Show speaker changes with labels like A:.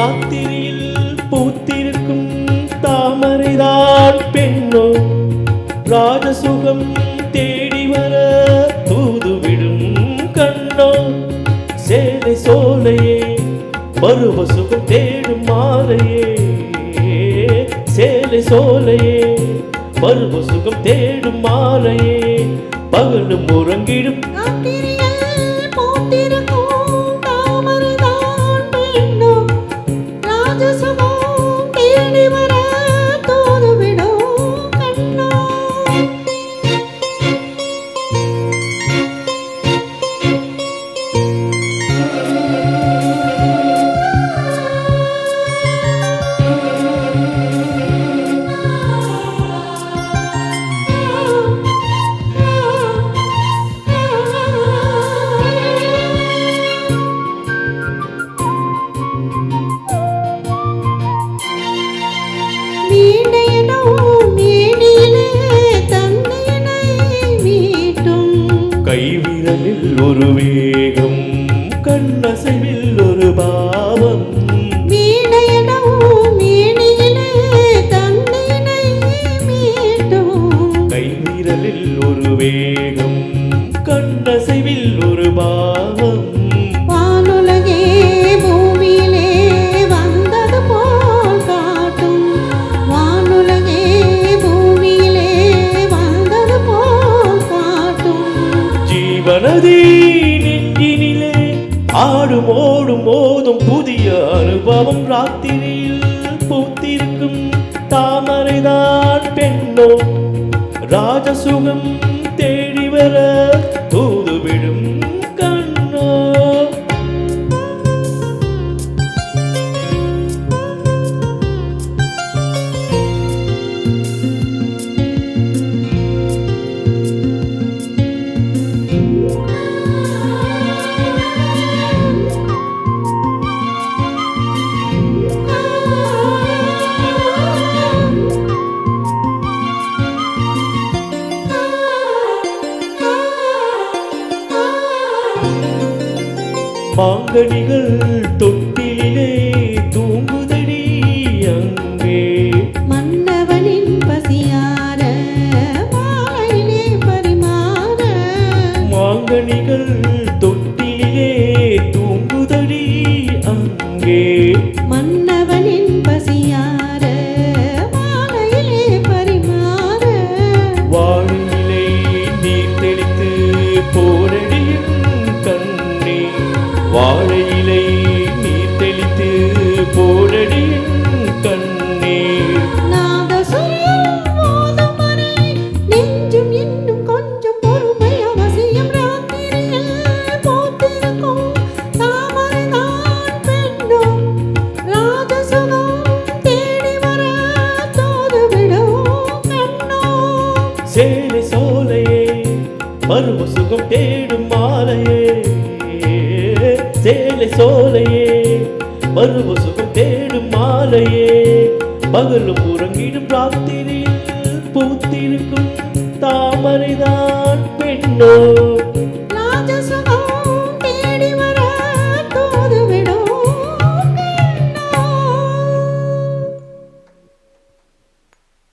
A: ராத்திரியில் பூத்திருக்கும் தாமரைதான் பெண்ணோ ராஜசுகம் தேடி வர தூதுவிடும் கண்ணோ சேலை சோலையே பருவ சுகம் தேடும் மாலையே சேலை சோலையே பருவ சுகம் தேடும் மாலையே பகலும் உறங்கிடும் கைவிரலில் ஒரு வேகம் கண்ணசைவில் ஒரு பாவம் கைவிரலில் ஒரு வேகம் கண்ணசைவில் ஒரு பாவம்
B: வானுலகே பூமியிலே வந்தது போல் காட்டும் வானுலகே பூமியிலே வந்தது போல் காட்டும்
A: ஜீவனதி நெஞ்சினிலே ஆடும் ஓடும் போதும் புதிய அனுபவம் ராத்திரியில் பூத்திருக்கும் தாமரைதான் பெண்ணோ ராஜசுகம் தேடி வர தூதுவிடும் கண்ணோ மாங்கனிகள் தொட்டிலே தூங்குதடி அங்கே
B: மன்னவனின் பசியார மாலையிலே பரிமாற
A: மாங்கனிகள் தொட்டிலே தூங்குதடி அங்கே
B: மன்னவனின் பசியார மாலையிலே பரிமாற
A: வாழிலை நீர் தெளித்து போரடியும் கண்ணே வாழையிலை நீர் தெளித்து போரடியும் கண்ணே
B: நாதசுரம் ஓதும் வரை நெஞ்சும் இன்னும் கொஞ்சம் பொறுமை அவசியம் ராத்திரியில் பூத்திருக்கும் தாமரைதான் பெண்ணோ ராஜசுகம் தேடி வர தூதுவிடும் கண்ணோ
A: சேலை சோலையே பருவ சுகம் தேடும் மாலையே சேலை சோலையே பருவ சுகம் தேடும் மாலையே பகலும் உறங்கிடும் ராத்திரியில் பூத்திருக்கும் தாமரைதான் பெண்ணோ